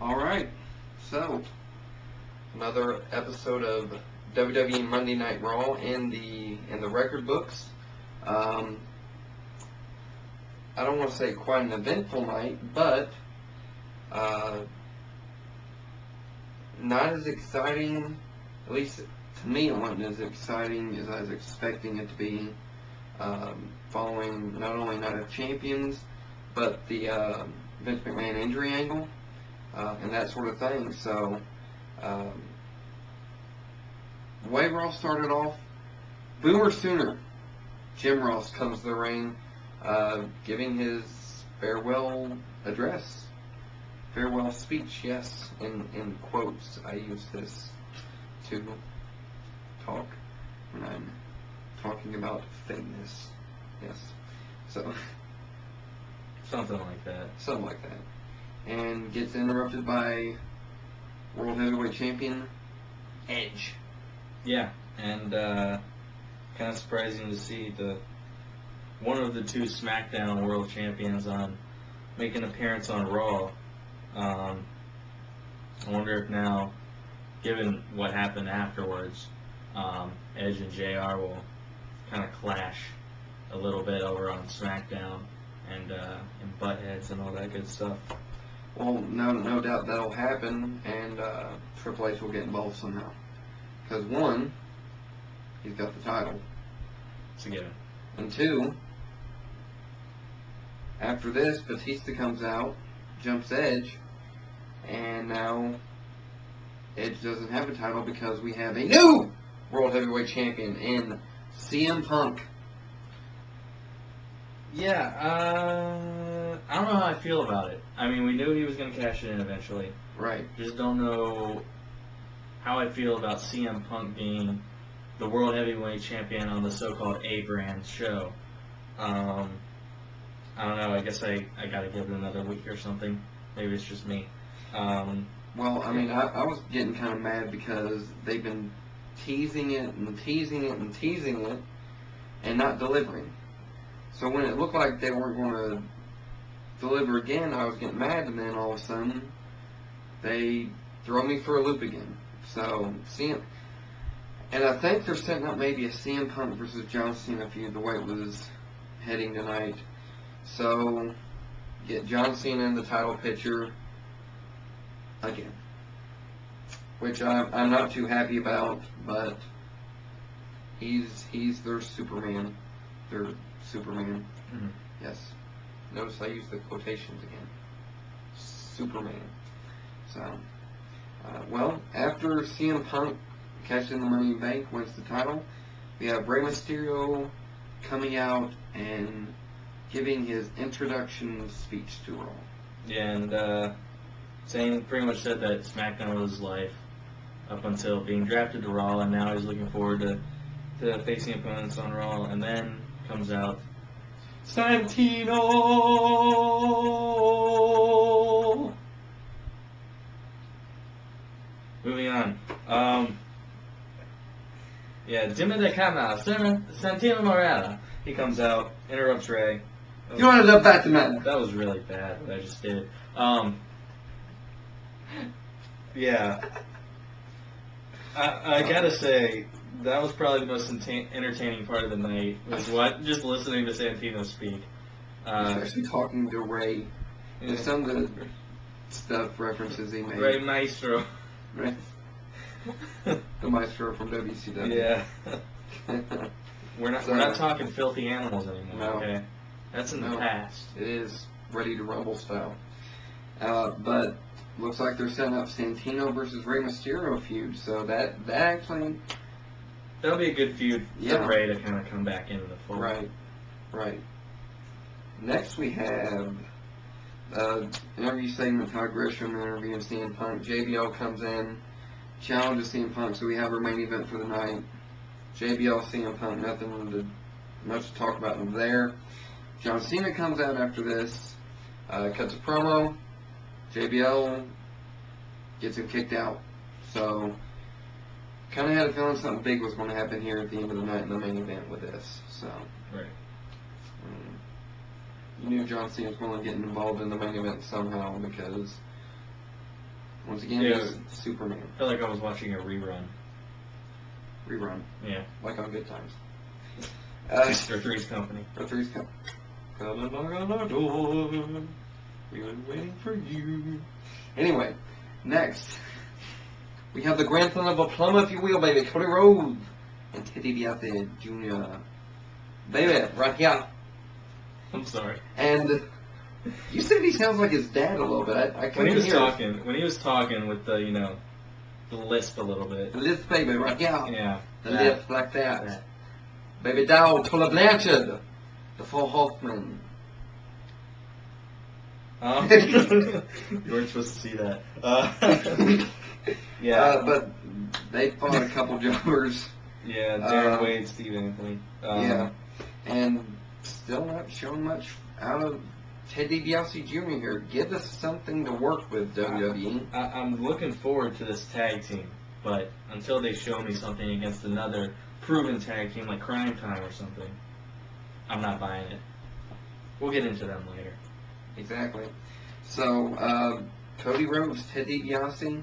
All right, so another episode of WWE Monday Night Raw in the record books. Um, I don't want to say quite an eventful night, but uh, not as exciting. At least to me, it wasn't as exciting as I was expecting it to be. Following not only Night of Champions, but the Vince McMahon injury angle and that sort of thing. So. Um, The way Raw started off, Boomer Sooner, Jim Ross comes to the ring, giving his farewell address, farewell speech. Yes, in quotes. I use this to talk when I'm talking about fitness. Yes, so Something like that. something like that, and gets interrupted by World Heavyweight Champion Edge. Yeah, and kind of surprising to see one of the two SmackDown World Champions make an appearance on Raw. I wonder if now, given what happened afterwards, Edge and JR will kind of clash a little bit over on SmackDown and butt heads and all that good stuff. Well, no doubt that'll happen, and Triple H will get involved somehow. Because one, he's got the title, It's a given. and two, after this, Batista comes out, jumps Edge, and now Edge doesn't have a title because we have a new World Heavyweight Champion in CM Punk. Yeah, I don't know how I feel about it. I mean, we knew he was going to cash it in eventually. Right. Just don't know how I feel about CM Punk being the World Heavyweight Champion on the so-called A-Brand show. I don't know. I guess I got to give it another week or something. Maybe it's just me. Well, I mean, I was getting kind of mad because they've been teasing it and teasing it and teasing it and not delivering. So when it looked like they weren't going to deliver again, I was getting mad, and then all of a sudden they throw me for a loop again. So and I think they're setting up maybe a CM Punk versus John Cena feud the way it was heading tonight. So get John Cena in the title picture again, which I'm not too happy about, but he's their Superman. Their Superman. Mm-hmm. Yes. Notice I use the quotations again. Superman. So, well, after CM Punk cashes in the Money in the Bank, wins the title, we have Rey Mysterio coming out and giving his introduction speech to Raw. Yeah, and saying pretty much said that SmackDown was his life up until being drafted to Raw, and now he's looking forward to facing opponents on Raw, and then comes out Santino. Moving on. Yeah, Jimmy the Cama, Santino Morella. He comes out, interrupts Ray. You wanted up Batman. That was really bad, what I just did. Yeah. I gotta say, that was probably the most entertaining part of the night, was just listening to Santino speak. Especially talking to Ray. And some of the stuff references he made. Ray Maestro. Ray. The Maestro from WCW. Yeah. We're not talking filthy animals anymore, no. Okay? That's in the past. It is Ready to Rumble style. But looks like they're setting up Santino versus Rey Mysterio feud, so that actually... That'll be a good feud Yeah. for Ray to kind of come back into the fold. Right. Next we have interview segment, Todd Grisham interviewing CM Punk. JBL comes in, challenges CM Punk, so we have our main event for the night. JBL, CM Punk, nothing much to talk about there. John Cena comes out after this, cuts a promo. JBL gets him kicked out. So, kind of had a feeling something big was going to happen here at the end of the night in the main event with this. So, Right. You knew John Cena was going to get involved in the main event somehow because Once again, Yeah. he's Superman. I felt like I was watching a rerun. Rerun. Yeah. Like on Good Times. Or Three's Company. Or Three's Company. Come and knock on our door. We've been waiting for you. Anyway, next. We have the grandson of a plumber, if you will, baby. Cody Rhodes. And Teddy DiBiase Jr. Baby, right here. I'm sorry. And you said he sounds like his dad a little bit. I When couldn't he was hear talking, when he was talking with the, the lisp a little bit. The lisp, baby, right here. Yeah. The lisp like that. Baby doll, Tola Blanchard. The Four Horsemen. You weren't supposed to see that. Yeah. But they fought a couple jobbers. Yeah, Darren Wade, Steve Anthony. Yeah. And still not showing much out of Ted DiBiase Jr. here. Give us something to work with, WWE. I'm looking forward to this tag team, but until they show me something against another proven tag team like Crime Time or something, I'm not buying it. We'll get into them later. Exactly. So, Cody Rhodes, Ted DiBiase,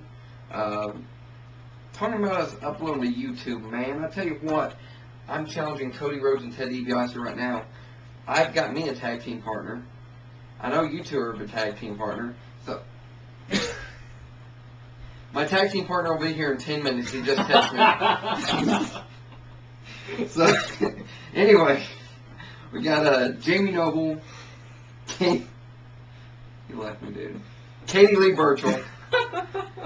talking about us uploading to YouTube, man. I tell you what, I'm challenging Cody Rhodes and Ted DiBiase right now. I've got me a tag team partner. I know you two are a tag team partner. So, my tag team partner will be here in 10 minutes. He just texted me. So, anyway, we got Jamie Noble, you left me, dude. Katie Lee Burchill,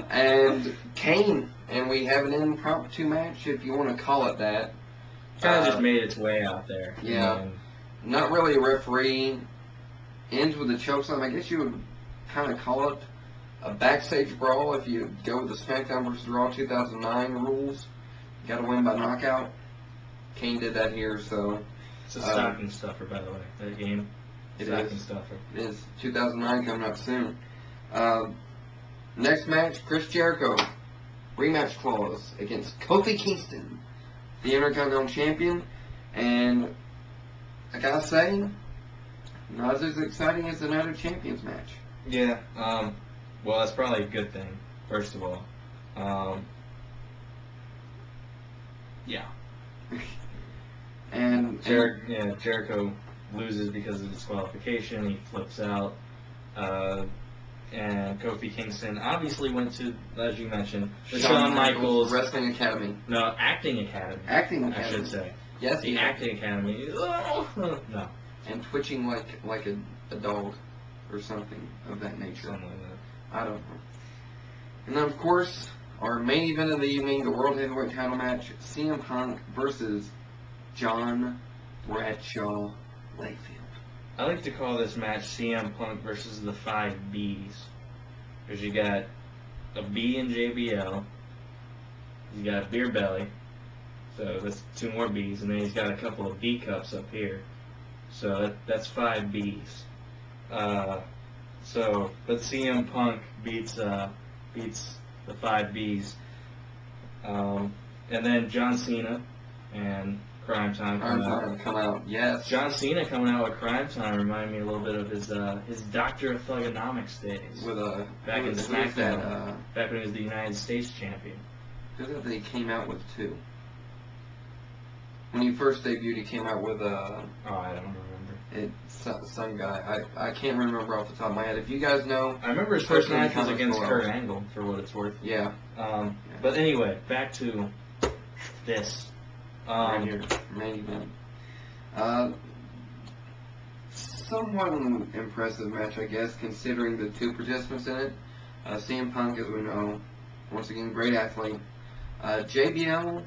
and Kane, and we have an impromptu match, if you want to call it that. Kind of just made its way out there. Yeah. Not really a referee. Ends with a chokeslam. I guess you would kind of call it a backstage brawl if you go with the SmackDown vs. Raw 2009 rules. You got to win by knockout. Kane did that here, so. It's a stocking stuffer, by the way, that game. Stocking stuffer. It is 2009 coming up soon. Next match, Chris Jericho. Rematch clause against Kofi Kingston, the Intercontinental Champion. And I gotta say, not as exciting as the Night of Champions match. Yeah, well, that's probably a good thing, first of all. Yeah. And Jericho loses because of disqualification. He flips out. And Kofi Kingston obviously went to, as you mentioned, the Shawn Michaels Wrestling Academy. No, Acting Academy. Acting Academy. I should say. Yes, the Acting Academy. No. And twitching like a dog or something of that nature. Something like that. I don't know. And then, of course, our main event of the evening, the World Heavyweight title match, CM Punk versus John Bradshaw Layfield. I like to call this match CM Punk versus the 5 Bs. Because you got a B in JBL, you got Beer Belly, so that's 2 more Bs, and then he's got a couple of B cups up here. So that's 5 Bs. But CM Punk beats the 5 Bs. And then John Cena and Crime Time come out. Yes. John Cena coming out with Crime Time reminded me a little bit of his Doctor of Thugonomics days. With back in SmackDown, back when he was the United States champion. Who that he came out with too? When he first debuted, he came out with Oh, I don't remember. Some guy. I can't remember off the top of my head. If you guys know, I remember his first match was against Kurt Angle, for what it's worth. Yeah. But anyway, back to this. Right here, main event. Somewhat an impressive match, I guess, considering the 2 participants in it. CM Punk, as we know, once again, great athlete. JBL,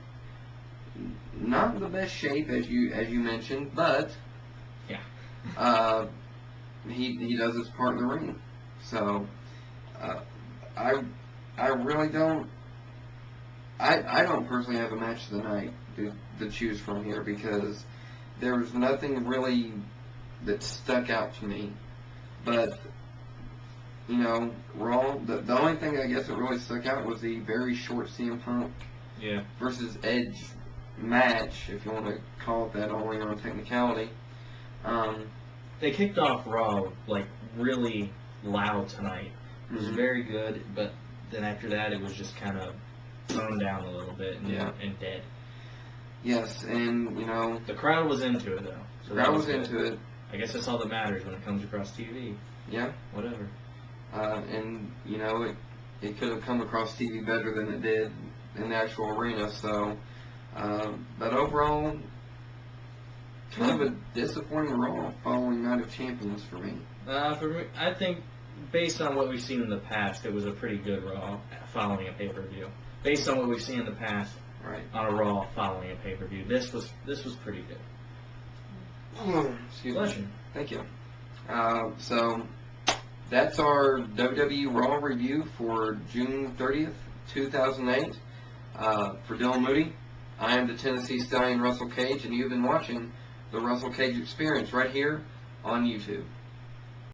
not in the best shape as you mentioned, but yeah, he does his part in the ring. So I really don't. I don't personally have a match of the night to choose from here because there was nothing really that stuck out to me. But, Raw, the only thing I guess that really stuck out was the very short CM Punk versus Edge match, if you want to call it that, only on technicality. They kicked off Raw, really loud tonight. It was very good, but then after that it was just kind of toned down a little bit and, Yeah. and dead. Yes, and The crowd was into it though. So the that crowd was good. into it. I guess that's all that matters when it comes across TV. Yeah. Whatever. And it could have come across TV better than it did in the actual arena. So, but overall, kind of a disappointing Raw following Night of Champions for me. For me, I think based on what we've seen in the past, it was a pretty good Raw following a pay-per-view. Based on what we've seen in the past Right. on a Raw following a pay-per-view, this was pretty good. Excuse Bless me. you. Thank you. So that's our WWE Raw review for June 30th, 2008. For Dylan Moody, I am the Tennessee Stallion Russell Cage, and you've been watching the Russell Cage Experience right here on YouTube.